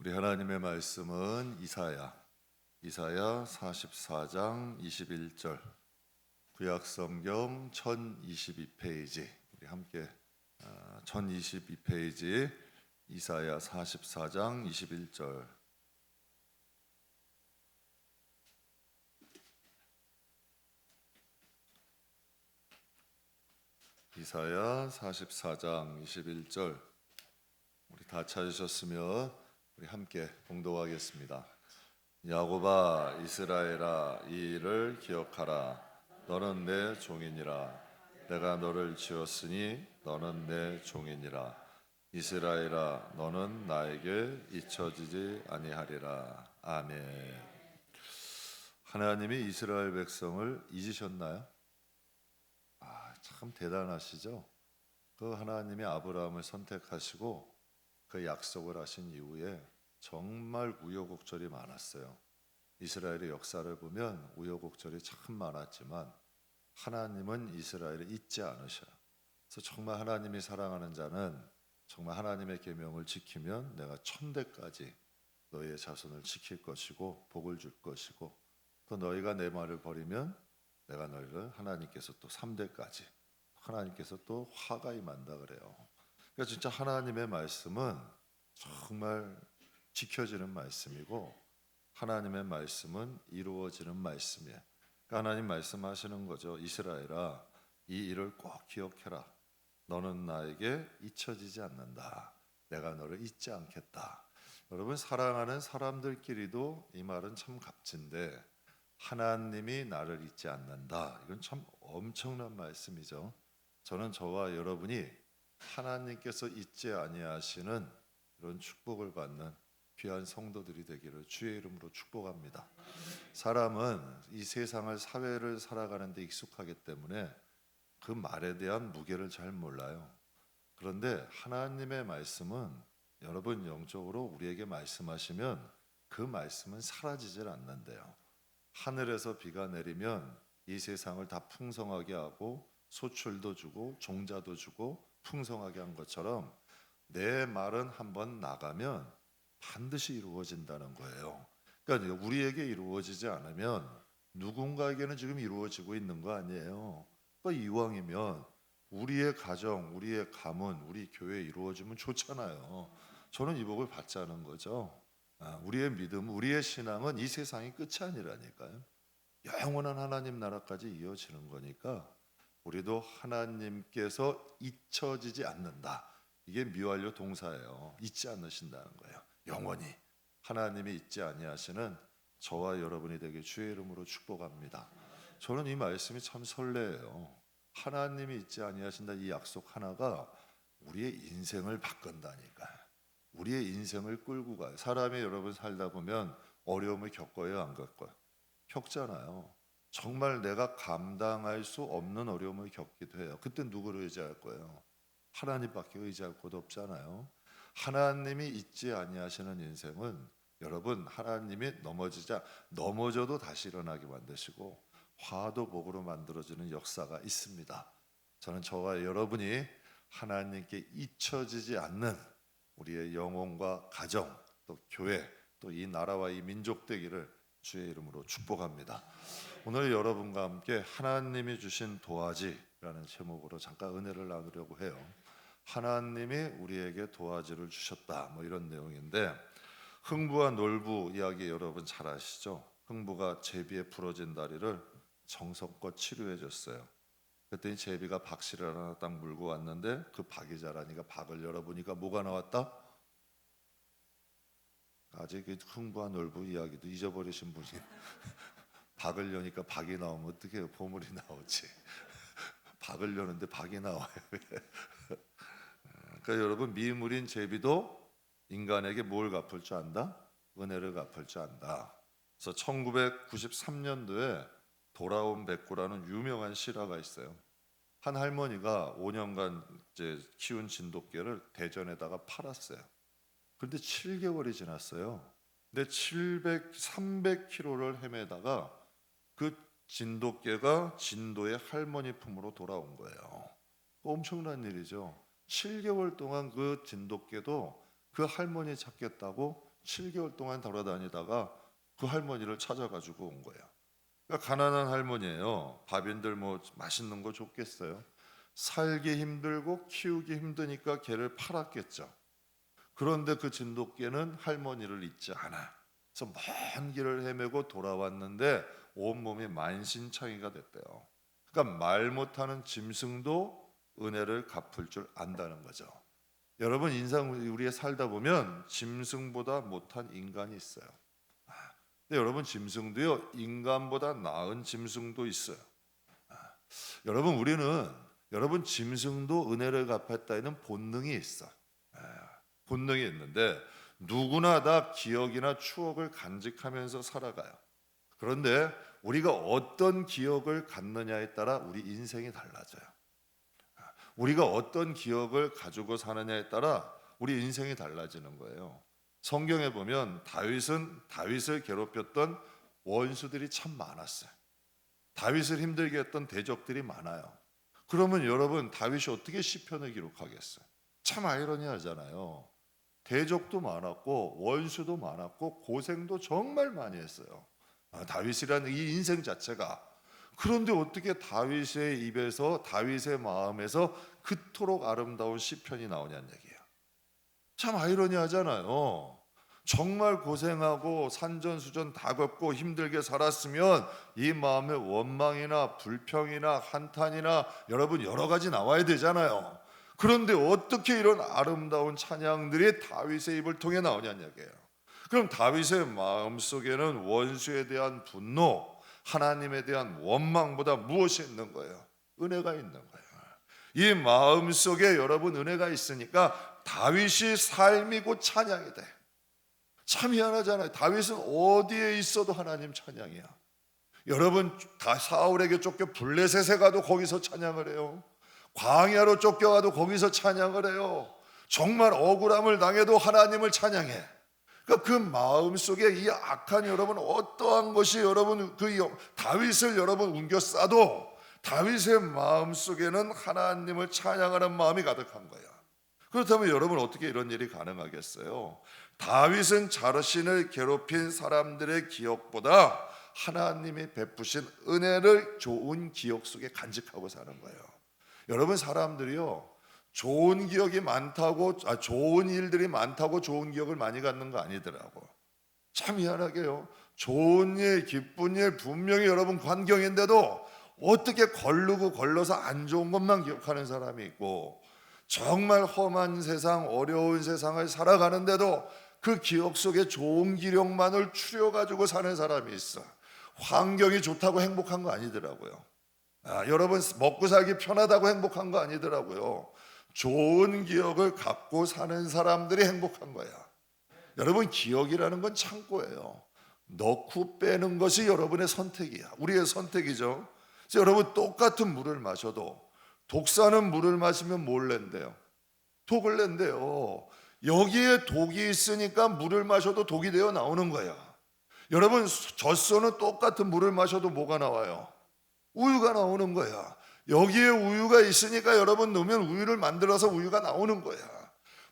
우리 하나님의 말씀은 이사야 44장 21절, 구약성경 1022페이지, 우리 함께 1022페이지 이사야 44장 21절. 이사야 44장 21절, 우리 다 찾으셨으면 우리 함께 봉독하겠습니다. 야곱아, 이스라엘아, 이 일을 기억하라. 너는 내 종이니라. 내가 너를 지었으니 너는 내 종이니라. 이스라엘아, 너는 나에게 잊혀지지 아니하리라. 아멘. 하나님이 이스라엘 백성을 잊으셨나요? 참 대단하시죠? 그 하나님이 아브라함을 선택하시고 그 약속을 하신 이후에 정말 우여곡절이 많았어요. 이스라엘의 역사를 보면 우여곡절이 참 많았지만 하나님은 이스라엘을 잊지 않으셔요. 그래서 정말 하나님이 사랑하는 자는 정말 하나님의 계명을 지키면 내가 천대까지 너희의 자손을 지킬 것이고 복을 줄 것이고, 또 너희가 내 말을 버리면 내가 너희를 하나님께서 또 3대까지 하나님께서 또 화가 임한다 그래요. 그러니까 진짜 하나님의 말씀은 정말 지켜지는 말씀이고 하나님의 말씀은 이루어지는 말씀이에요. 그러니까 하나님 말씀하시는 거죠. 이스라엘아, 이 일을 꼭 기억해라. 너는 나에게 잊혀지지 않는다. 내가 너를 잊지 않겠다. 여러분, 사랑하는 사람들끼리도 이 말은 참 값진데 하나님이 나를 잊지 않는다. 이건 참 엄청난 말씀이죠. 저는 저와 여러분이 하나님께서 잊지 아니하시는 이런 축복을 받는 귀한 성도들이 되기를 주의 이름으로 축복합니다. 사람은 이 세상을, 사회를 살아가는 데 익숙하기 때문에 그 말에 대한 무게를 잘 몰라요. 그런데 하나님의 말씀은 여러분 영적으로 우리에게 말씀하시면 그 말씀은 사라지질 않는데요. 하늘에서 비가 내리면 이 세상을 다 풍성하게 하고 소출도 주고 종자도 주고 풍성하게 한 것처럼 내 말은 한번 나가면 반드시 이루어진다는 거예요. 그러니까 우리에게 이루어지지 않으면 누군가에게는 지금 이루어지고 있는 거 아니에요. 그러니까 이왕이면 우리의 가정, 우리의 가문, 우리 교회에 이루어지면 좋잖아요. 저는 이 복을 받자는 거죠. 우리의 믿음, 우리의 신앙은 이 세상이 끝이 아니라니까요. 영원한 하나님 나라까지 이어지는 거니까 우리도 하나님께서 잊혀지지 않는다. 이게 미완료 동사예요. 잊지 않으신다는 거예요. 영원히 하나님이 잊지 아니하시는 저와 여러분이 되게 주의 이름으로 축복합니다. 저는 이 말씀이 참 설레요. 하나님이 잊지 아니하신다, 이 약속 하나가 우리의 인생을 바꾼다니까요. 우리의 인생을 끌고 가요. 사람이 여러분 살다 보면 어려움을 겪어요, 안 겪어요? 겪잖아요. 정말 내가 감당할 수 없는 어려움을 겪기도 해요. 그때 누구를 의지할 거예요? 하나님밖에 의지할 곳 없잖아요. 하나님이 잊지 아니하시는 인생은 여러분, 하나님이 넘어져도 다시 일어나게 만드시고 화도 복으로 만들어지는 역사가 있습니다. 저는 저와 여러분이 하나님께 잊혀지지 않는 우리의 영혼과 가정, 또 교회, 또 이 나라와 이 민족 되기를 주의 이름으로 축복합니다. 오늘 여러분과 함께 하나님이 주신 도화지라는 제목으로 잠깐 은혜를 나누려고 해요. 하나님이 우리에게 도화지를 주셨다, 이런 내용인데, 흥부와 놀부 이야기 여러분 잘 아시죠? 흥부가 제비의 부러진 다리를 정성껏 치료해 줬어요. 그랬더니 제비가 박씨를 하나 딱 물고 왔는데 그 박이 자라니까 박을 열어보니까 뭐가 나왔다? 아직 흥부와 놀부 이야기도 잊어버리신 분이 박을 여니까 박이 나오면 어떻게 해요? 보물이 나오지. 박을 여는데 박이 나와요. 그러니까 여러분, 미물인 제비도 인간에게 뭘 갚을 줄 안다? 은혜를 갚을 줄 안다. 그래서 1993년도에 돌아온 백구라는 유명한 실화가 있어요. 한 할머니가 5년간 이제 키운 진돗개를 대전에다가 팔았어요. 그런데 7개월이 지났어요. 근데 300km를 헤매다가 그 진돗개가 진도의 할머니 품으로 돌아온 거예요. 엄청난 일이죠. 7개월 동안 그 진돗개도 그 할머니 찾겠다고 7개월 동안 돌아다니다가 그 할머니를 찾아가지고 온 거예요. 그러니까 가난한 할머니예요. 밥인들 뭐 맛있는 거 줬겠어요. 살기 힘들고 키우기 힘드니까 개를 팔았겠죠. 그런데 그 진돗개는 할머니를 잊지 않아. 그래서 먼 길을 헤매고 돌아왔는데 온몸이 만신창이가 됐대요. 그러니까 말 못하는 짐승도 은혜를 갚을 줄 안다는 거죠. 여러분, 인생 우리에 살다 보면 짐승보다 못한 인간이 있어요. 근데 여러분, 짐승도요, 인간보다 나은 짐승도 있어요. 여러분, 여러분 짐승도 은혜를 갚았다는 본능이 있어. 본능이 있는데 누구나 다 기억이나 추억을 간직하면서 살아가요. 그런데 우리가 어떤 기억을 갖느냐에 따라 우리 인생이 달라져요. 우리가 어떤 기억을 가지고 사느냐에 따라 우리 인생이 달라지는 거예요. 성경에 보면 다윗을 괴롭혔던 원수들이 참 많았어요. 다윗을 힘들게 했던 대적들이 많아요. 그러면 여러분, 다윗이 어떻게 시편을 기록하겠어요? 참 아이러니하잖아요. 대적도 많았고 원수도 많았고 고생도 정말 많이 했어요. 다윗이라는 이 인생 자체가. 그런데 어떻게 다윗의 입에서, 다윗의 마음에서 그토록 아름다운 시편이 나오냐는 얘기예요. 참 아이러니하잖아요. 정말 고생하고 산전수전 다 겪고 힘들게 살았으면 이 마음에 원망이나 불평이나 한탄이나 여러분 여러 가지 나와야 되잖아요. 그런데 어떻게 이런 아름다운 찬양들이 다윗의 입을 통해 나오냐는 얘기예요. 그럼 다윗의 마음속에는 원수에 대한 분노, 하나님에 대한 원망보다 무엇이 있는 거예요? 은혜가 있는 거예요. 이 마음속에 여러분 은혜가 있으니까 다윗이 삶이 곧 찬양이 돼. 참 희한하잖아요. 다윗은 어디에 있어도 하나님 찬양이야. 여러분, 다 사울에게 쫓겨 블레셋에 가도 거기서 찬양을 해요. 광야로 쫓겨가도 거기서 찬양을 해요. 정말 억울함을 당해도 하나님을 찬양해. 그러니까 그 마음속에 이 악한 여러분 어떠한 것이 여러분 다윗을 여러분 웅겨싸도 다윗의 마음속에는 하나님을 찬양하는 마음이 가득한 거야. 그렇다면 여러분 어떻게 이런 일이 가능하겠어요? 다윗은 자신을 괴롭힌 사람들의 기억보다 하나님이 베푸신 은혜를 좋은 기억 속에 간직하고 사는 거예요. 여러분, 사람들이요, 좋은 기억이 많다고, 좋은 일들이 많다고 좋은 기억을 많이 갖는 거 아니더라고. 참 희한하게요, 좋은 일, 기쁜 일 분명히 여러분 환경인데도 어떻게 걸러서 안 좋은 것만 기억하는 사람이 있고, 정말 험한 세상, 어려운 세상을 살아가는데도 그 기억 속에 좋은 기력만을 추려가지고 사는 사람이 있어. 환경이 좋다고 행복한 거 아니더라고요. 여러분, 먹고 살기 편하다고 행복한 거 아니더라고요. 좋은 기억을 갖고 사는 사람들이 행복한 거야. 여러분, 기억이라는 건 창고예요. 넣고 빼는 것이 여러분의 선택이야. 우리의 선택이죠. 그래서 여러분, 똑같은 물을 마셔도 독사는 물을 마시면 뭘 낸대요? 독을 낸대요. 여기에 독이 있으니까 물을 마셔도 독이 되어 나오는 거야. 여러분, 젖소는 똑같은 물을 마셔도 뭐가 나와요? 우유가 나오는 거야. 여기에 우유가 있으니까 여러분 넣으면 우유를 만들어서 우유가 나오는 거야.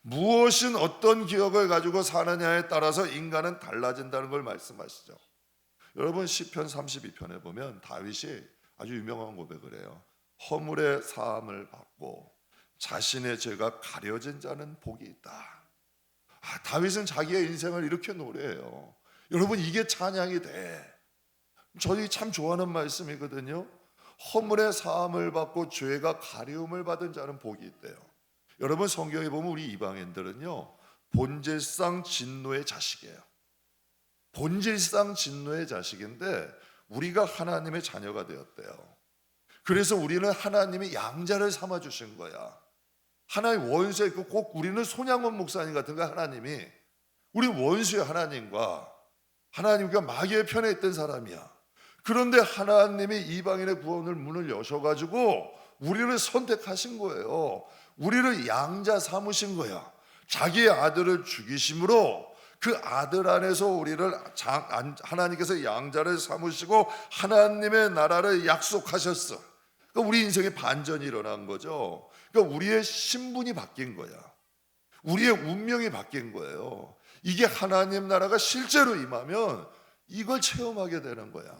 무엇인 어떤 기억을 가지고 사느냐에 따라서 인간은 달라진다는 걸 말씀하시죠. 여러분, 시편 32편에 보면 다윗이 아주 유명한 고백을 해요. 허물의 사함을 받고 자신의 죄가 가려진 자는 복이 있다. 다윗은 자기의 인생을 이렇게 노래해요. 여러분, 이게 찬양이 돼. 저희 참 좋아하는 말씀이거든요. 허물의 사함을 받고 죄가 가려움을 받은 자는 복이 있대요. 여러분, 성경에 보면 우리 이방인들은요, 본질상 진노의 자식이에요. 본질상 진노의 자식인데 우리가 하나님의 자녀가 되었대요. 그래서 우리는 하나님이 양자를 삼아 주신 거야. 하나님 원수에 있고, 꼭 우리는 손양원 목사님 같은 거, 하나님이 우리 원수의 하나님과 마귀의 편에 있던 사람이야. 그런데 하나님이 이방인의 구원을 문을 여셔가지고 우리를 선택하신 거예요. 우리를 양자 삼으신 거야. 자기의 아들을 죽이심으로 그 아들 안에서 우리를 하나님께서 양자를 삼으시고 하나님의 나라를 약속하셨어. 그러니까 우리 인생에 반전이 일어난 거죠. 그러니까 우리의 신분이 바뀐 거야. 우리의 운명이 바뀐 거예요. 이게 하나님 나라가 실제로 임하면 이걸 체험하게 되는 거야.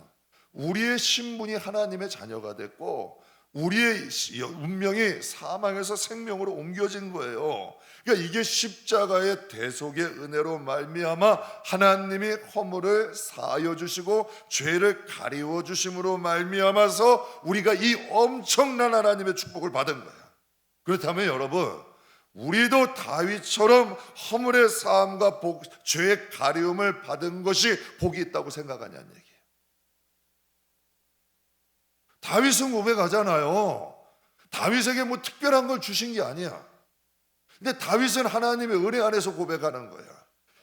우리의 신분이 하나님의 자녀가 됐고 우리의 운명이 사망에서 생명으로 옮겨진 거예요. 그러니까 이게 십자가의 대속의 은혜로 말미암아 하나님이 허물을 사하여 주시고 죄를 가리워 주심으로 말미암아서 우리가 이 엄청난 하나님의 축복을 받은 거야. 그렇다면 여러분, 우리도 다윗처럼 허물의 사함과 죄의 가리움을 받은 것이 복이 있다고 생각하냐는 얘기예요. 다윗은 고백하잖아요. 다윗에게 뭐 특별한 걸 주신 게 아니야. 근데 다윗은 하나님의 은혜 안에서 고백하는 거야.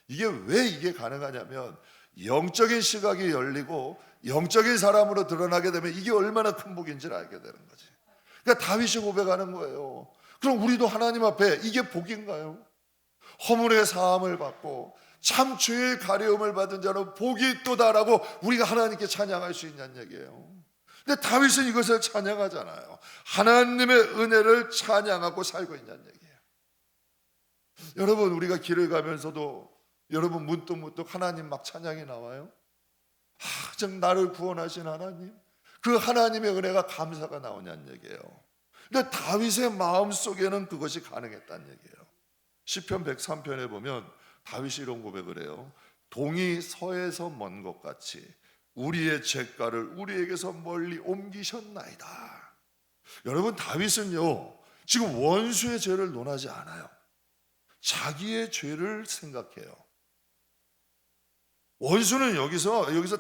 이게 가능하냐면 영적인 시각이 열리고 영적인 사람으로 드러나게 되면 이게 얼마나 큰 복인지를 알게 되는 거지. 그러니까 다윗이 고백하는 거예요. 그럼 우리도 하나님 앞에 이게 복인가요? 허물의 사함을 받고 참 죄의 가려움을 받은 자는 복이 있도다라고 우리가 하나님께 찬양할 수 있냐는 얘기예요. 근데 다윗은 이것을 찬양하잖아요. 하나님의 은혜를 찬양하고 살고 있냐는 얘기예요. 여러분, 우리가 길을 가면서도 여러분 문득문득 하나님 막 찬양이 나와요. 정 나를 구원하신 하나님, 그 하나님의 은혜가 감사가 나오냐는 얘기예요. 근데 다윗의 마음속에는 그것이 가능했다는 얘기예요. 시편 103편에 보면 다윗이 이런 고백을 해요. 동이 서에서 먼 것 같이 우리의 죄가를 우리에게서 멀리 옮기셨나이다. 여러분, 다윗은요 지금 원수의 죄를 논하지 않아요. 자기의 죄를 생각해요. 원수는 여기서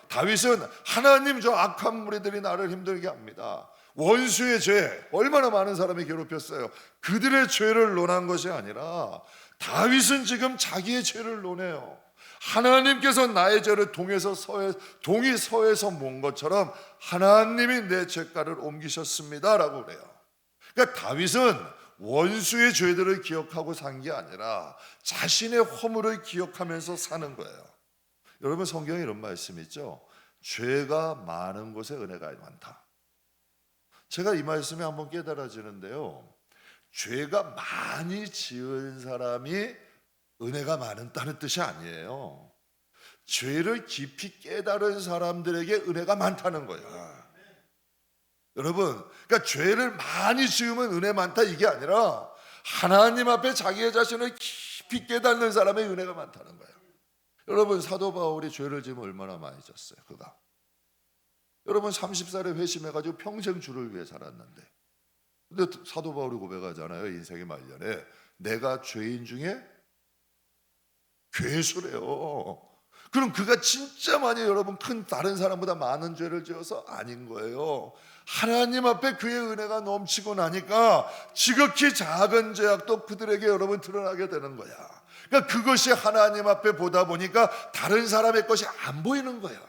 다윗은 하나님, 저 악한 무리들이 나를 힘들게 합니다. 원수의 죄, 얼마나 많은 사람이 괴롭혔어요. 그들의 죄를 논한 것이 아니라 다윗은 지금 자기의 죄를 논해요. 하나님께서 나의 죄를 동이 서에서 몬 것처럼 하나님이 내 죄가를 옮기셨습니다라고 그래요. 그러니까 다윗은 원수의 죄들을 기억하고 산 게 아니라 자신의 허물을 기억하면서 사는 거예요. 여러분, 성경에 이런 말씀이 있죠. 죄가 많은 곳에 은혜가 많다. 제가 이 말씀에 한번 깨달아지는데요, 죄가 많이 지은 사람이 은혜가 많다는 뜻이 아니에요. 죄를 깊이 깨달은 사람들에게 은혜가 많다는 거예요. 여러분, 그러니까 죄를 많이 지으면 은혜 많다 이게 아니라 하나님 앞에 자기의 자신을 깊이 깨닫는 사람의 은혜가 많다는 거예요. 여러분, 사도 바울이 죄를 지으면 얼마나 많이 졌어요. 그가 여러분 30살에 회심해가지고 평생 주를 위해 살았는데, 근데 사도 바울이 고백하잖아요. 인생의 말년에 내가 죄인 중에 괴수래요. 그럼 그가 진짜 많이 여러분 다른 사람보다 많은 죄를 지어서 아닌 거예요. 하나님 앞에 그의 은혜가 넘치고 나니까 지극히 작은 죄악도 그들에게 여러분 드러나게 되는 거야. 그러니까 그것이 하나님 앞에 보다 보니까 다른 사람의 것이 안 보이는 거야.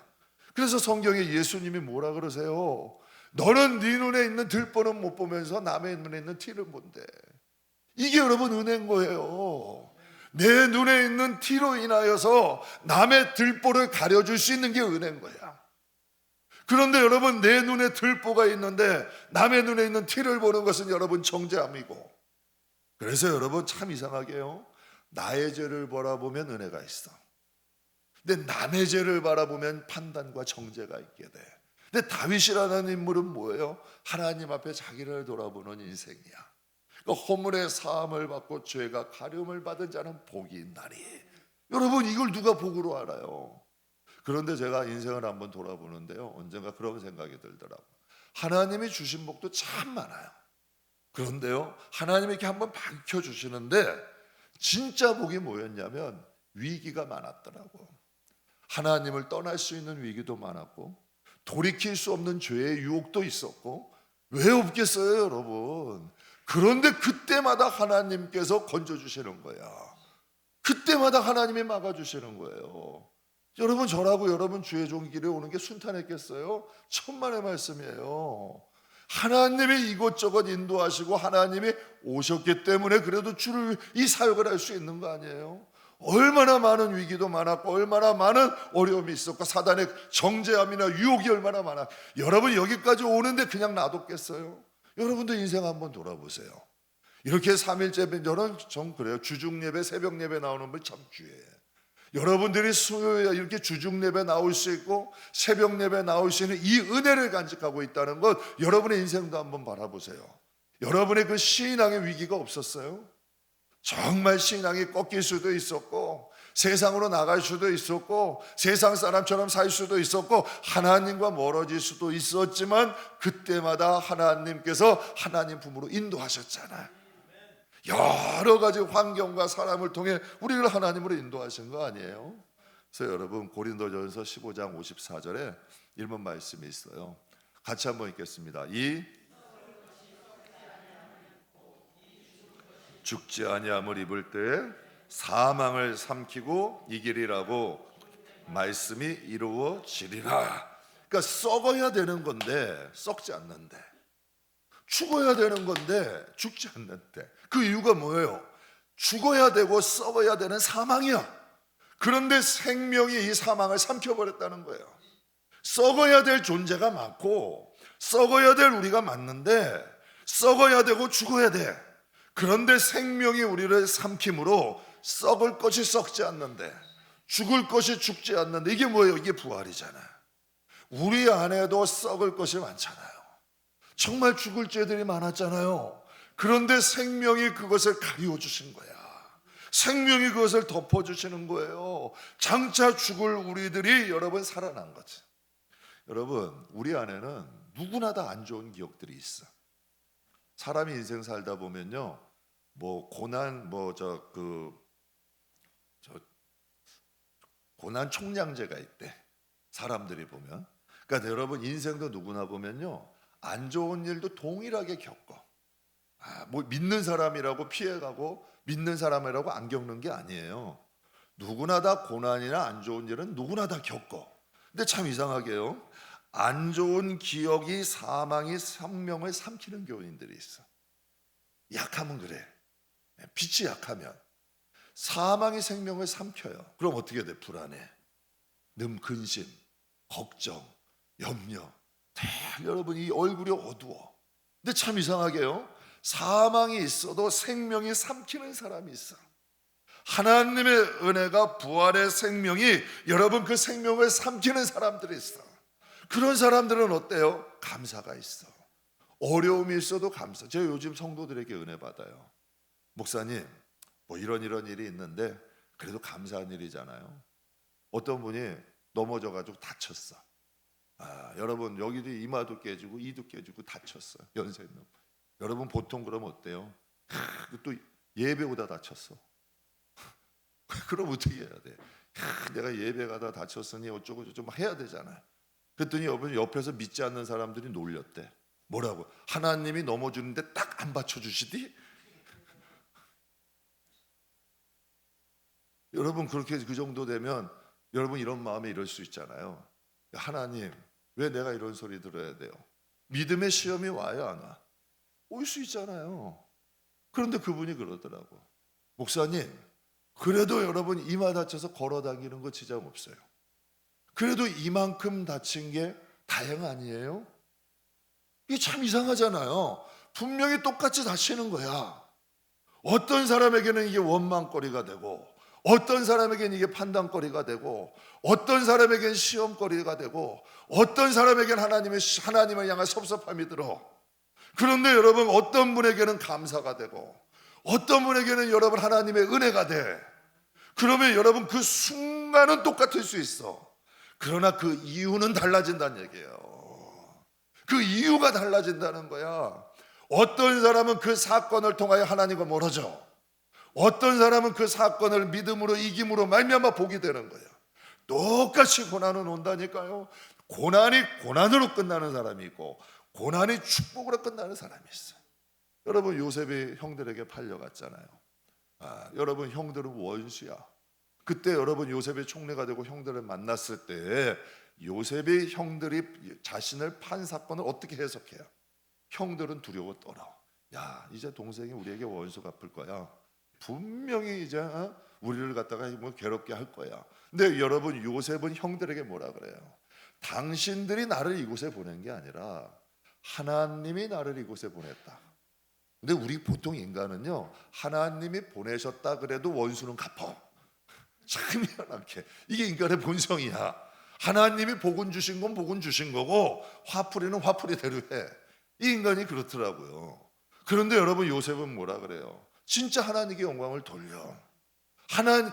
그래서 성경에 예수님이 뭐라 그러세요? 너는 네 눈에 있는 들보는 못 보면서 남의 눈에 있는 티를 본대. 이게 여러분 은혜인 거예요. 내 눈에 있는 티로 인하여서 남의 들보를 가려줄 수 있는 게 은혜인 거야. 그런데 여러분, 내 눈에 들보가 있는데 남의 눈에 있는 티를 보는 것은 여러분 정죄함이고, 그래서 여러분 참 이상하게요, 나의 죄를 바라보면 은혜가 있어. 근데 남의 죄를 바라보면 판단과 정죄가 있게 돼. 근데 다윗이라는 인물은 뭐예요? 하나님 앞에 자기를 돌아보는 인생이야. 그러니까 허물의 사함을 받고 죄가 가려움을 받은 자는 복이 있나니. 여러분, 이걸 누가 복으로 알아요? 그런데 제가 인생을 한번 돌아보는데요, 언젠가 그런 생각이 들더라고요. 하나님이 주신 복도 참 많아요. 그런데요, 하나님이 이렇게 한번 밝혀주시는데 진짜 복이 뭐였냐면 위기가 많았더라고요. 하나님을 떠날 수 있는 위기도 많았고 돌이킬 수 없는 죄의 유혹도 있었고, 왜 없겠어요 여러분? 그런데 그때마다 하나님께서 건져주시는 거야. 그때마다 하나님이 막아주시는 거예요. 여러분, 저라고 여러분 주의 종 길에 오는 게 순탄했겠어요? 천만의 말씀이에요. 하나님이 이곳저곳 인도하시고 하나님이 오셨기 때문에 그래도 주를 이 사역을 할 수 있는 거 아니에요? 얼마나 많은 위기도 많았고 얼마나 많은 어려움이 있었고 사단의 정죄함이나 유혹이 얼마나 많아. 여러분, 여기까지 오는데 그냥 놔뒀겠어요? 여러분도 인생 한번 돌아보세요. 이렇게 3일째 저는 좀 그래요. 주중 예배, 새벽 예배 나오는 분 참 귀해요. 여러분들이 수요일에 이렇게 주중 예배 나올 수 있고 새벽 예배 나올 수 있는 이 은혜를 간직하고 있다는 것, 여러분의 인생도 한번 바라보세요. 여러분의 그 신앙의 위기가 없었어요? 정말 신앙이 꺾일 수도 있었고 세상으로 나갈 수도 있었고 세상 사람처럼 살 수도 있었고 하나님과 멀어질 수도 있었지만 그때마다 하나님께서 하나님 품으로 인도하셨잖아요. 여러 가지 환경과 사람을 통해 우리를 하나님으로 인도하신 거 아니에요? 그래서 여러분, 고린도전서 15장 54절에 이런 말씀이 있어요. 같이 한번 읽겠습니다. 이 죽지 아니함을 입을 때에 사망을 삼키고 이기리라고 말씀이 이루어지리라. 그러니까 썩어야 되는 건데 썩지 않는데, 죽어야 되는 건데 죽지 않는데, 그 이유가 뭐예요? 죽어야 되고 썩어야 되는 사망이야. 그런데 생명이 이 사망을 삼켜버렸다는 거예요. 썩어야 될 존재가 많고 썩어야 될 우리가 맞는데 썩어야 되고 죽어야 돼. 그런데 생명이 우리를 삼킴으로 썩을 것이 썩지 않는데 죽을 것이 죽지 않는데, 이게 뭐예요? 이게 부활이잖아요. 우리 안에도 썩을 것이 많잖아요. 정말 죽을 죄들이 많았잖아요. 그런데 생명이 그것을 가리워 주신 거야. 생명이 그것을 덮어주시는 거예요. 장차 죽을 우리들이 여러분 살아난 거지. 여러분, 우리 안에는 누구나 다 안 좋은 기억들이 있어. 사람이 인생 살다 보면요, 뭐 고난 고난 총량제가 있대. 사람들이 보면. 그러니까 여러분, 인생도 누구나 보면요, 안 좋은 일도 동일하게 겪어. 뭐 믿는 사람이라고 피해가고 믿는 사람이라고 안 겪는 게 아니에요. 누구나 다 고난이나 안 좋은 일은 누구나 다 겪어. 근데 참 이상하게요, 안 좋은 기억이 사망이 생명을 삼키는 교인들이 있어. 약하면 그래. 빛이 약하면 사망이 생명을 삼켜요. 그럼 어떻게 돼? 불안해, 근심, 걱정, 염려. 여러분, 이 얼굴이 어두워. 근데 참 이상하게요, 사망이 있어도 생명이 삼키는 사람이 있어. 하나님의 은혜가, 부활의 생명이 여러분 그 생명을 삼키는 사람들이 있어. 그런 사람들은 어때요? 감사가 있어. 어려움이 있어도 감사. 제가 요즘 성도들에게 은혜 받아요. 목사님, 뭐 이런 일이 있는데 그래도 감사한 일이잖아요. 어떤 분이 넘어져가지고 다쳤어. 여러분, 여기도 이마도 깨지고 이도 깨지고 다쳤어. 연세 있는 분. 여러분, 보통 그러면 어때요? 또 예배 오다 다쳤어. 그럼 어떻게 해야 돼? 내가 예배 가다 다쳤으니 어쩌고 저쩌고 해야 되잖아요. 그랬더니 여러분, 옆에서 믿지 않는 사람들이 놀렸대. 뭐라고? 하나님이 넘어주는데 딱 안 받쳐주시디? 여러분, 그렇게 그 정도 되면 여러분 이런 마음에 이럴 수 있잖아요. 하나님, 왜 내가 이런 소리 들어야 돼요? 믿음의 시험이 와야 안 와? 올 수 있잖아요. 그런데 그분이 그러더라고. 목사님, 그래도 여러분 이마 다쳐서 걸어 다니는 거 지장 없어요. 그래도 이만큼 다친 게 다행 아니에요? 이게 참 이상하잖아요. 분명히 똑같이 다치는 거야. 어떤 사람에게는 이게 원망거리가 되고, 어떤 사람에게는 이게 판단거리가 되고, 어떤 사람에게는 시험거리가 되고, 어떤 사람에게는 하나님을 향한 섭섭함이 들어. 그런데 여러분, 어떤 분에게는 감사가 되고, 어떤 분에게는 여러분 하나님의 은혜가 돼. 그러면 여러분 그 순간은 똑같을 수 있어. 그러나 그 이유는 달라진다는 얘기예요. 그 이유가 달라진다는 거야. 어떤 사람은 그 사건을 통하여 하나님과 멀어져. 어떤 사람은 그 사건을 믿음으로 이김으로 말미암아 복이 되는 거예요. 똑같이 고난은 온다니까요. 고난이 고난으로 끝나는 사람이 있고 고난이 축복으로 끝나는 사람이 있어요. 여러분, 요셉이 형들에게 팔려갔잖아요. 여러분, 형들은 원수야. 그때 여러분, 요셉이 총리가 되고 형들을 만났을 때 요셉의 형들이 자신을 판 사건을 어떻게 해석해요? 형들은 두려워 떨어. 야, 이제 동생이 우리에게 원수 갚을 거야. 분명히 이제 우리를 갖다가 뭐 괴롭게 할 거야. 근데 여러분, 요셉은 형들에게 뭐라 그래요? 당신들이 나를 이곳에 보낸 게 아니라 하나님이 나를 이곳에 보냈다. 근데 우리 보통 인간은요, 하나님이 보내셨다 그래도 원수는 갚어. 참 희한하게 이게 인간의 본성이야. 하나님이 복은 주신 건 복은 주신 거고 화풀이는 화풀이대로 해. 이 인간이 그렇더라고요. 그런데 여러분, 요셉은 뭐라 그래요? 진짜 하나님께 영광을 돌려.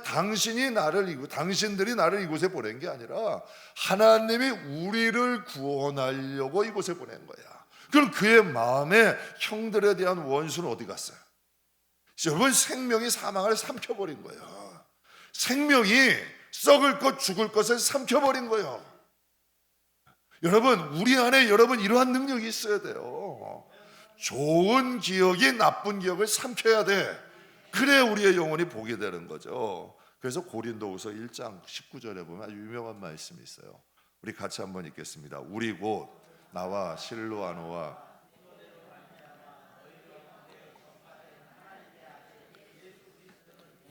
당신들이 나를 이곳에 보낸 게 아니라 하나님이 우리를 구원하려고 이곳에 보낸 거야. 그럼 그의 마음에 형들에 대한 원수는 어디 갔어요? 여러분, 생명이 사망을 삼켜버린 거예요. 생명이 썩을 것 죽을 것을 삼켜버린 거예요. 여러분, 우리 안에 이러한 능력이 있어야 돼요. 좋은 기억이 나쁜 기억을 삼켜야 돼. 그래야 우리의 영혼이 복이 되는 거죠. 그래서 고린도후서 1장 19절에 보면 아주 유명한 말씀이 있어요. 우리 같이 한번 읽겠습니다. 우리 곧 나와 실로아노와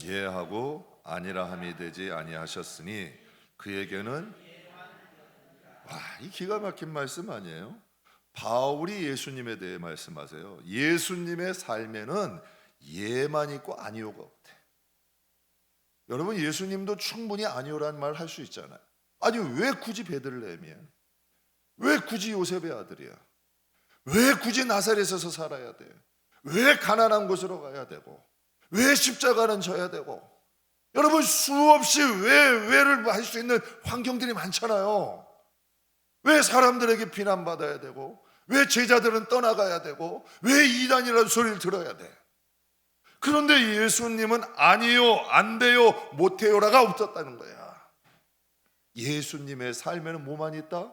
예하고 아니라 함이 되지 아니하셨으니 그에게는, 이 기가 막힌 말씀 아니에요? 바울이 예수님에 대해 말씀하세요. 예수님의 삶에는 예만 있고 아니오가 없대. 여러분, 예수님도 충분히 아니오라는 말 할 수 있잖아요. 아니, 왜 굳이 베들레헴이야? 왜 굳이 요셉의 아들이야? 왜 굳이 나사렛에서 살아야 돼? 왜 가난한 곳으로 가야 되고, 왜 십자가는 져야 되고? 여러분, 수없이 왜를 할 수 있는 환경들이 많잖아요. 왜 사람들에게 비난받아야 되고, 왜 제자들은 떠나가야 되고, 왜 이단이라는 소리를 들어야 돼? 그런데 예수님은 아니요, 안 돼요, 못해요라가 없었다는 거야. 예수님의 삶에는 뭐만 있다?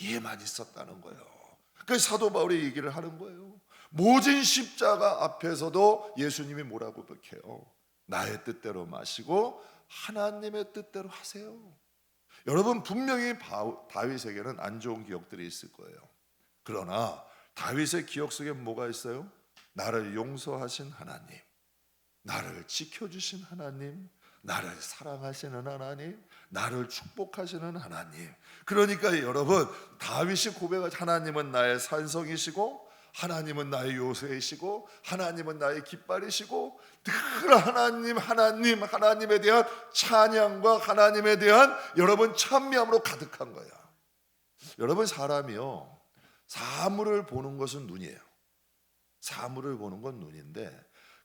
예만 있었다는 거예요. 그래서 사도 바울이 얘기를 하는 거예요. 모진 십자가 앞에서도 예수님이 뭐라고 bek해요? 나의 뜻대로 마시고 하나님의 뜻대로 하세요. 여러분, 분명히 다윗에게는 안 좋은 기억들이 있을 거예요. 그러나 다윗의 기억 속에 뭐가 있어요? 나를 용서하신 하나님, 나를 지켜주신 하나님, 나를 사랑하시는 하나님, 나를 축복하시는 하나님. 그러니까 여러분, 다윗이 고백하지, 하나님은 나의 산성이시고 하나님은 나의 요새이시고 하나님은 나의 깃발이시고, 늘 하나님에 대한 찬양과 하나님에 대한 여러분 찬미함으로 가득한 거야. 여러분, 사람이요, 사물을 보는 것은 눈이에요. 사물을 보는 건 눈인데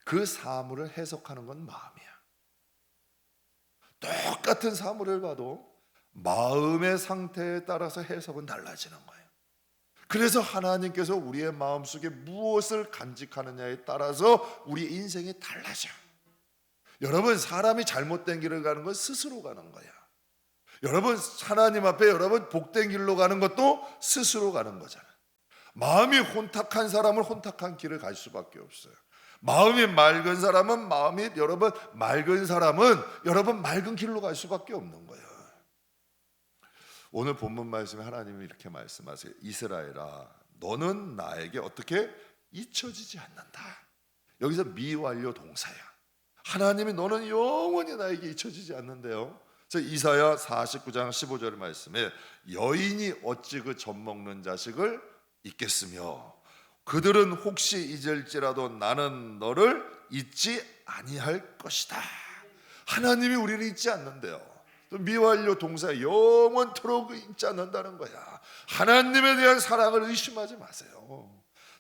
그 사물을 해석하는 건 마음이야. 똑같은 사물을 봐도 마음의 상태에 따라서 해석은 달라지는 거예요. 그래서 하나님께서 우리의 마음속에 무엇을 간직하느냐에 따라서 우리 인생이 달라져. 여러분, 사람이 잘못된 길을 가는 건 스스로 가는 거야. 여러분, 하나님 앞에 여러분 복된 길로 가는 것도 스스로 가는 거잖아. 마음이 혼탁한 사람은 혼탁한 길을 갈 수밖에 없어요. 마음이 맑은 사람은 여러분 맑은 길로 갈 수밖에 없는 거예요. 오늘 본문 말씀에 하나님이 이렇게 말씀하세요. 이스라엘아, 너는 나에게 어떻게 잊혀지지 않는다. 여기서 미완료 동사야. 하나님이 너는 영원히 나에게 잊혀지지 않는데요. 이사야 49장 15절 말씀에 여인이 어찌 그 젖먹는 자식을 잊겠으며 그들은 혹시 잊을지라도 나는 너를 잊지 아니할 것이다. 하나님이 우리를 잊지 않는데요. 또 미완료 동사 영원토록 잊지 않는다는 거야. 하나님에 대한 사랑을 의심하지 마세요.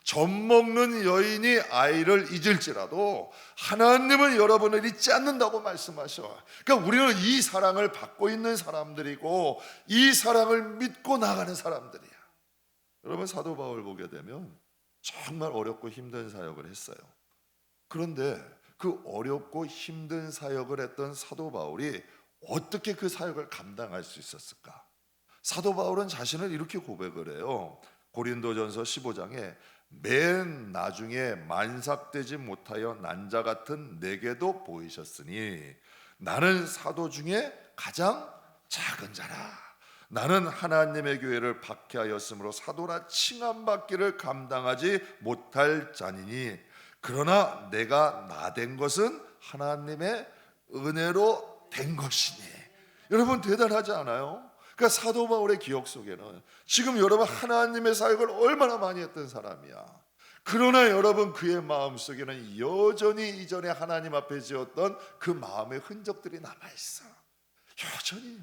젖먹는 여인이 아이를 잊을지라도 하나님은 여러분을 잊지 않는다고 말씀하셔. 그러니까 우리는 이 사랑을 받고 있는 사람들이고 이 사랑을 믿고 나가는 사람들이야. 여러분, 사도 바울 보게 되면 정말 어렵고 힘든 사역을 했어요. 그런데 그 어렵고 힘든 사역을 했던 사도 바울이 어떻게 그 사역을 감당할 수 있었을까? 사도 바울은 자신을 이렇게 고백을 해요. 고린도전서 15장에 맨 나중에 만삭되지 못하여 난자 같은 내게도 보이셨으니 나는 사도 중에 가장 작은 자라. 나는 하나님의 교회를 박해하였으므로 사도나 칭함받기를 감당하지 못할 자니니 그러나 내가 나된 것은 하나님의 은혜로 된 것이니. 여러분, 대단하지 않아요? 그러니까 사도 바울의 기억 속에는 지금 여러분 하나님의 사역을 얼마나 많이 했던 사람이야. 그러나 여러분 그의 마음속에는 여전히 이전에 하나님 앞에 지었던 그 마음의 흔적들이 남아있어. 여전히.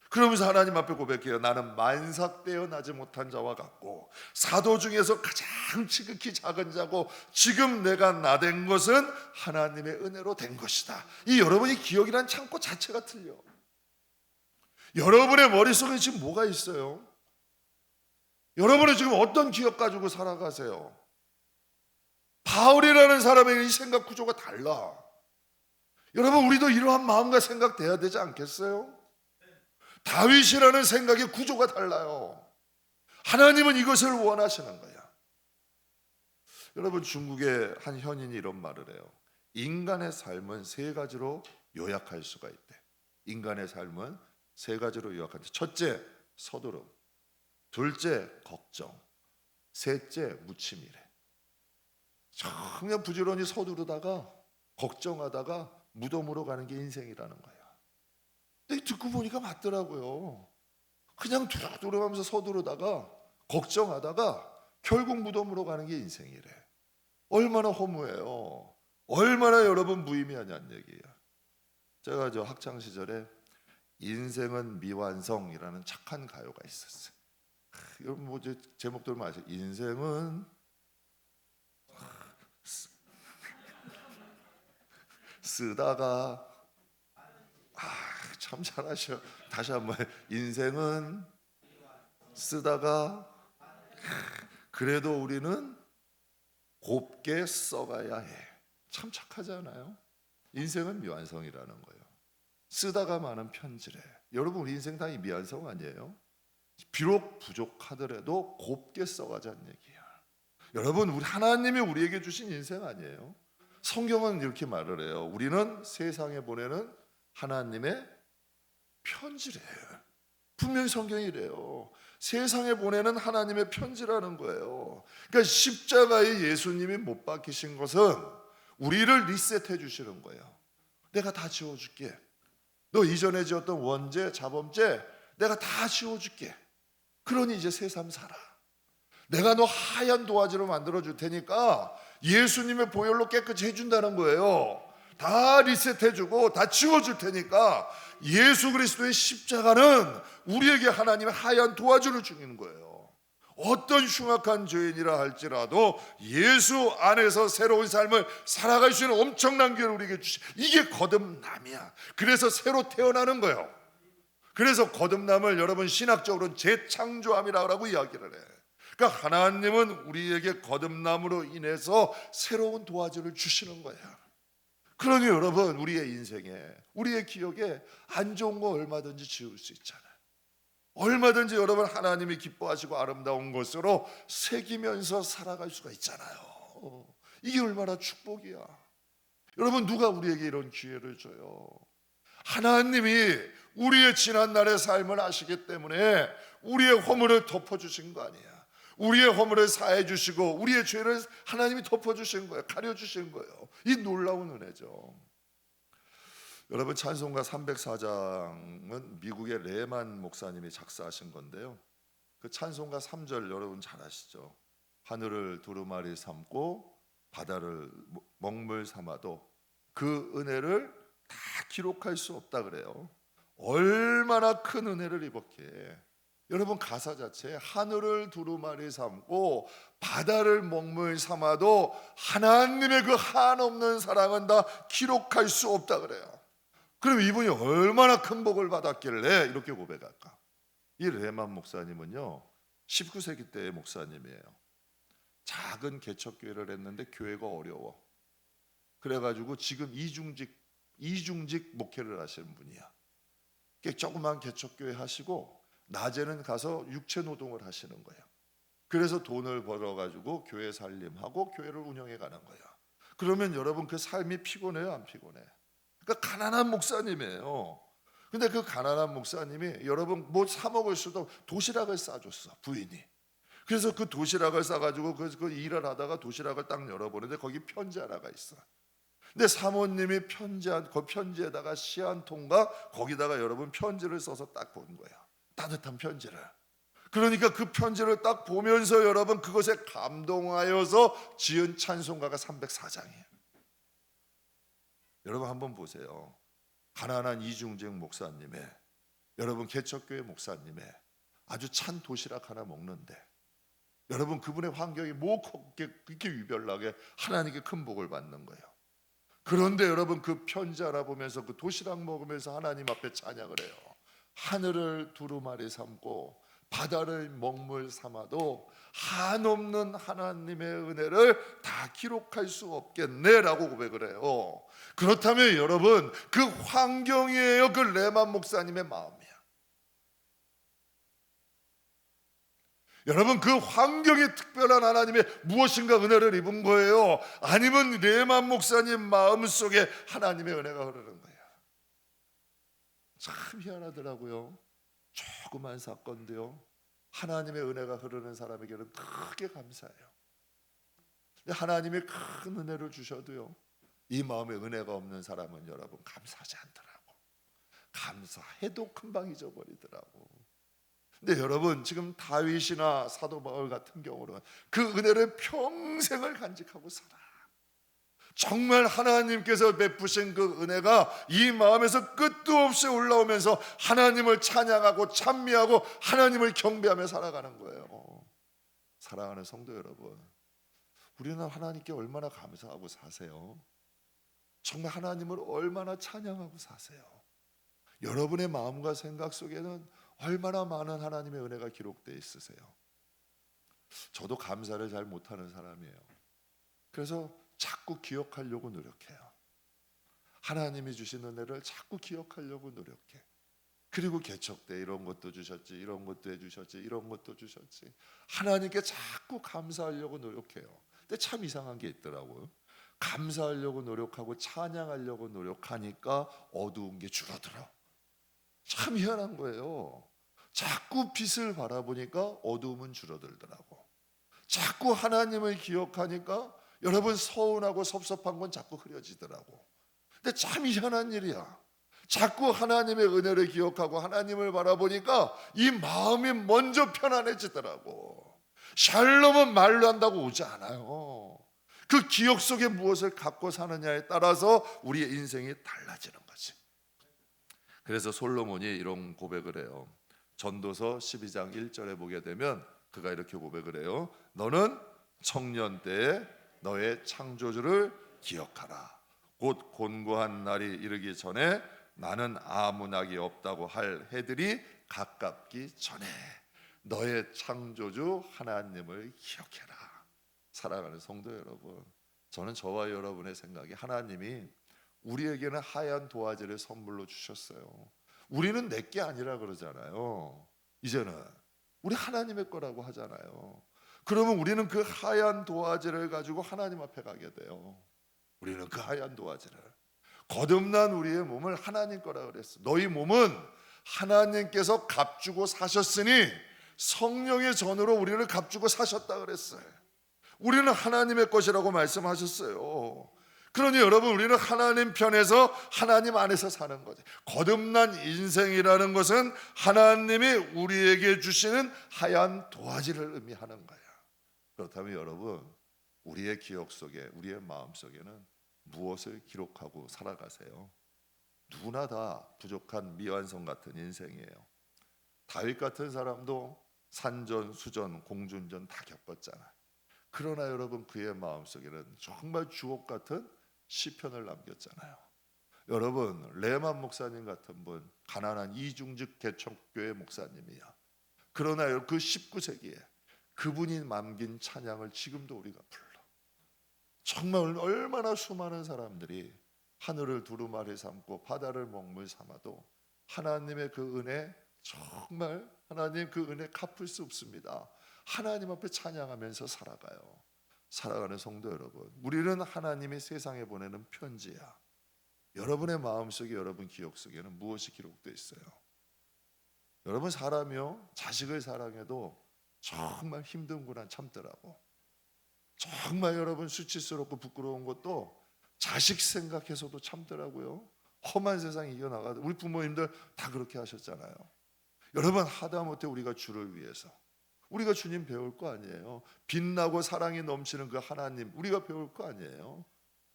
그러면서 하나님 앞에 고백해요. 나는 만삭되어 나지 못한 자와 같고 사도 중에서 가장 지극히 작은 자고 지금 내가 나된 것은 하나님의 은혜로 된 것이다. 이 여러분이 기억이란 창고 자체가 틀려. 여러분의 머릿속에 지금 뭐가 있어요? 여러분은 지금 어떤 기억 가지고 살아가세요? 바울이라는 사람의 이 생각 구조가 달라. 여러분 우리도 이러한 마음과 생각 돼야 되지 않겠어요? 다윗이라는 생각의 구조가 달라요. 하나님은 이것을 원하시는 거야. 여러분 중국의 한 현인이 이런 말을 해요. 인간의 삶은 세 가지로 요약할 수가 있대. 인간의 삶은 세 가지로 요약한대. 첫째, 서두름. 둘째, 걱정. 셋째, 무침이래. 그냥 부지런히 서두르다가 걱정하다가 무덤으로 가는 게 인생이라는 거야. 근데 듣고 보니까 맞더라고요. 그냥 두루두루하면서 서두르다가 걱정하다가 결국 무덤으로 가는 게 인생이래. 얼마나 허무해요. 얼마나 여러분 무의미하냐는 얘기예요. 제가 저 학창 시절에 인생은 미완성이라는 착한 가요가 있었어요. 여러분 뭐 제목들 아세요? 인생은 쓰다가 참 잘하셔. 다시 한번 인생은 쓰다가 그래도 우리는 곱게 써가야 해. 참 착하잖아요. 인생은 미완성이라는 거예요. 쓰다가 많은 편지래. 여러분 우리 인생 다 이 미완성 아니에요? 비록 부족하더라도 곱게 써가자는 얘기야. 여러분 우리 하나님이 우리에게 주신 인생 아니에요? 성경은 이렇게 말을 해요. 우리는 세상에 보내는 하나님의 편지래. 분명히 성경이 이래요. 세상에 보내는 하나님의 편지라는 거예요. 그러니까 십자가에 예수님이 못 박히신 것은 우리를 리셋해 주시는 거예요. 내가 다 지워줄게. 너 이전에 지었던 원죄, 자범죄 내가 다 지워줄게. 그러니 이제 새 삶 살아. 내가 너 하얀 도화지로 만들어 줄 테니까 예수님의 보혈로 깨끗이 해준다는 거예요. 다 리셋해주고 다 지워줄 테니까 예수 그리스도의 십자가는 우리에게 하나님의 하얀 도화지를 주는 거예요. 어떤 흉악한 죄인이라 할지라도 예수 안에서 새로운 삶을 살아갈 수 있는 엄청난 기회를 우리에게 주시. 이게 거듭남이야. 그래서 새로 태어나는 거예요. 그래서 거듭남을 여러분 신학적으로는 재창조함이라고 이야기를 해. 그러니까 하나님은 우리에게 거듭남으로 인해서 새로운 도화지를 주시는 거예요. 그러니 여러분 우리의 인생에 우리의 기억에 안 좋은 거 얼마든지 지울 수 있잖아요. 얼마든지 여러분 하나님이 기뻐하시고 아름다운 것으로 새기면서 살아갈 수가 있잖아요. 이게 얼마나 축복이야. 여러분 누가 우리에게 이런 기회를 줘요? 하나님이 우리의 지난날의 삶을 아시기 때문에 우리의 허물을 덮어주신 거 아니야. 우리의 허물을 사해 주시고 우리의 죄를 하나님이 덮어주신 거예요. 가려주신 거예요. 이 놀라운 은혜죠. 여러분 찬송가 304장은 미국의 레만 목사님이 작사하신 건데요. 그 찬송가 3절 여러분 잘 아시죠? 하늘을 두루마리 삼고 바다를 먹물 삼아도 그 은혜를 다 기록할 수 없다 그래요. 얼마나 큰 은혜를 입었기에. 여러분 가사 자체에 하늘을 두루마리 삼고 바다를 먹물 삼아도 하나님의 그 한없는 사랑은 다 기록할 수 없다 그래요. 그럼 이분이 얼마나 큰 복을 받았길래 이렇게 고백할까? 이 레만 목사님은요 19세기 때의 목사님이에요. 작은 개척교회를 했는데 교회가 어려워. 그래가지고 지금 이중직 목회를 하시는 분이야. 조그만 개척교회 하시고 낮에는 가서 육체 노동을 하시는 거예요. 그래서 돈을 벌어가지고 교회 살림하고 교회를 운영해 가는 거예요. 그러면 여러분 그 삶이 피곤해요, 안 피곤해? 그러니까 가난한 목사님이에요. 근데 그 가난한 목사님이 여러분 뭐 사 먹을 수도 도시락을 싸줬어, 부인이. 그래서 그 도시락을 싸가지고 그 일을 하다가 도시락을 딱 열어보는데 거기 편지 하나가 있어. 근데 사모님이 그 편지에다가 시 한 통과 거기다가 여러분 편지를 써서 딱 본 거야. 따뜻한 편지를. 그러니까 그 편지를 딱 보면서 여러분 그것에 감동하여서 지은 찬송가가 304장이에요. 여러분 한번 보세요. 가난한 이중직 목사님의, 여러분 개척교회 목사님의 아주 찬 도시락 하나 먹는데, 여러분 그분의 환경이 뭐 그렇게 유별나게 하나님께 큰 복을 받는 거예요. 그런데 여러분 그 편지 알아보면서 그 도시락 먹으면서 하나님 앞에 찬양을 해요. 하늘을 두루마리 삼고 바다를 먹물 삼아도 한없는 하나님의 은혜를 다 기록할 수 없겠네라고 고백을 해요. 그렇다면 여러분 그 환경이에요, 그 레만 목사님의 마음이야. 여러분 그 환경이 특별한 하나님의 무엇인가 은혜를 입은 거예요? 아니면 레만 목사님 마음속에 하나님의 은혜가 흐르는 거예요? 참 희한하더라고요. 조그만 사건도요 하나님의 은혜가 흐르는 사람에게는 크게 감사해요. 근데 하나님이 큰 은혜를 주셔도요 이 마음에 은혜가 없는 사람은 여러분 감사하지 않더라고. 감사해도 금방 잊어버리더라고. 근데 여러분 지금 다윗이나 사도 바울 같은 경우는 그 은혜를 평생을 간직하고 살아. 정말 하나님께서 베푸신 그 은혜가 이 마음에서 끝도 없이 올라오면서 하나님을 찬양하고 찬미하고 하나님을 경배하며 살아가는 거예요. 사랑하는 성도 여러분, 우리는 하나님께 얼마나 감사하고 사세요? 정말 하나님을 얼마나 찬양하고 사세요? 여러분의 마음과 생각 속에는 얼마나 많은 하나님의 은혜가 기록되어 있으세요? 저도 감사를 잘 못하는 사람이에요. 그래서 자꾸 기억하려고 노력해요. 하나님이 주신 은혜를 자꾸 기억하려고 노력해. 그리고 개척 때 이런 것도 주셨지, 이런 것도 해주셨지, 이런 것도 주셨지, 하나님께 자꾸 감사하려고 노력해요. 근데 참 이상한 게 있더라고요. 감사하려고 노력하고 찬양하려고 노력하니까 어두운 게 줄어들어. 참 희한한 거예요. 자꾸 빛을 바라보니까 어두움은 줄어들더라고. 자꾸 하나님을 기억하니까 여러분 서운하고 섭섭한 건 자꾸 흐려지더라고. 근데 참 희한한 일이야. 자꾸 하나님의 은혜를 기억하고 하나님을 바라보니까 이 마음이 먼저 편안해지더라고. 샬롬은 말로 한다고 오지 않아요. 그 기억 속에 무엇을 갖고 사느냐에 따라서 우리의 인생이 달라지는 거지. 그래서 솔로몬이 이런 고백을 해요. 전도서 12장 1절에 보게 되면 그가 이렇게 고백을 해요. 너는 청년 때에 너의 창조주를 기억하라. 곧 곤고한 날이 이르기 전에 나는 아무 낙이 없다고 할 해들이 가깝기 전에 너의 창조주 하나님을 기억해라. 사랑하는 성도 여러분, 저는 저와 여러분의 생각이 하나님이 우리에게는 하얀 도화지를 선물로 주셨어요. 우리는 내게 아니라 그러잖아요. 이제는 우리 하나님의 거라고 하잖아요. 그러면 우리는 그 하얀 도화지를 가지고 하나님 앞에 가게 돼요. 우리는 그 하얀 도화지를, 거듭난 우리의 몸을 하나님 거라 그랬어. 너희 몸은 하나님께서 값주고 사셨으니 성령의 전으로 우리를 값주고 사셨다 그랬어요. 우리는 하나님의 것이라고 말씀하셨어요. 그러니 여러분 우리는 하나님 편에서 하나님 안에서 사는 거죠. 거듭난 인생이라는 것은 하나님이 우리에게 주시는 하얀 도화지를 의미하는 거야. 그렇다면 여러분 우리의 기억 속에, 우리의 마음 속에는 무엇을 기록하고 살아가세요? 누구나 다 부족한 미완성 같은 인생이에요. 다윗 같은 사람도 산전, 수전, 공준전 다 겪었잖아요. 그러나 여러분 그의 마음속에는 정말 주옥 같은 시편을 남겼잖아요. 여러분 레만 목사님 같은 분, 가난한 이중직 개척교회 목사님이야. 그러나 그 19세기에 그분이 남긴 찬양을 지금도 우리가 불러. 정말 얼마나 수많은 사람들이 하늘을 두루마리 삼고 바다를 먹물 삼아도 하나님의 그 은혜, 정말 하나님 그 은혜 갚을 수 없습니다. 하나님 앞에 찬양하면서 살아가요. 살아가는 성도 여러분, 우리는 하나님이 세상에 보내는 편지야. 여러분의 마음속에, 여러분 기억 속에는 무엇이 기록되어 있어요? 여러분 사람이요 자식을 사랑해도 정말 힘든 고난 참더라고. 정말 여러분 수치스럽고 부끄러운 것도 자식 생각해서도 참더라고요. 험한 세상 이겨나가도 우리 부모님들 다 그렇게 하셨잖아요. 여러분, 하다못해 우리가 주를 위해서, 우리가 주님 배울 거 아니에요? 빛나고 사랑이 넘치는 그 하나님 우리가 배울 거 아니에요?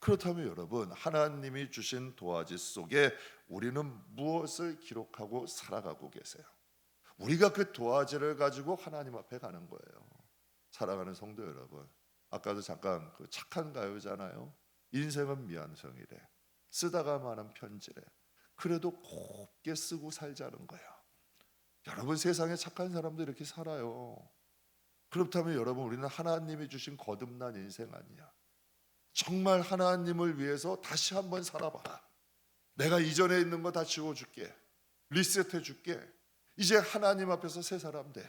그렇다면 여러분, 하나님이 주신 도화지 속에 우리는 무엇을 기록하고 살아가고 계세요? 우리가 그 도화지를 가지고 하나님 앞에 가는 거예요. 사랑하는 성도 여러분, 아까도 잠깐 그 착한 가요잖아요. 인생은 미완성이래, 쓰다가 마는 편지래. 그래도 곱게 쓰고 살자는 거야. 여러분, 세상에 착한 사람도 이렇게 살아요. 그렇다면 여러분, 우리는 하나님이 주신 거듭난 인생 아니야. 정말 하나님을 위해서 다시 한번 살아봐라. 내가 이전에 있는 거 다 지워줄게, 리셋해 줄게. 이제 하나님 앞에서 새 사람 돼,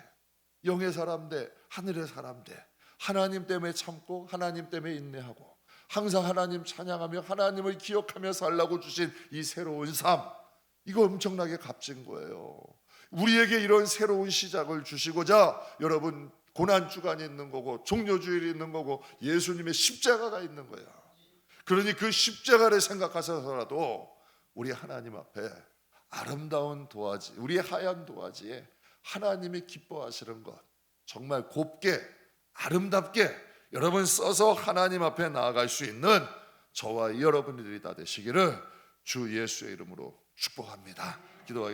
영의 사람 돼, 하늘의 사람 돼. 하나님 때문에 참고 하나님 때문에 인내하고 항상 하나님 찬양하며 하나님을 기억하며 살라고 주신 이 새로운 삶, 이거 엄청나게 값진 거예요. 우리에게 이런 새로운 시작을 주시고자 여러분, 고난주간이 있는 거고 종료주일이 있는 거고 예수님의 십자가가 있는 거야. 그러니 그 십자가를 생각하셔서라도 우리 하나님 앞에 아름다운 도화지, 우리의 하얀 도화지에 하나님이 기뻐하시는 것 정말 곱게 아름답게 여러분 써서 하나님 앞에 나아갈 수 있는 저와 여러분들이 다 되시기를 주 예수의 이름으로 축복합니다. 기도하겠습니다.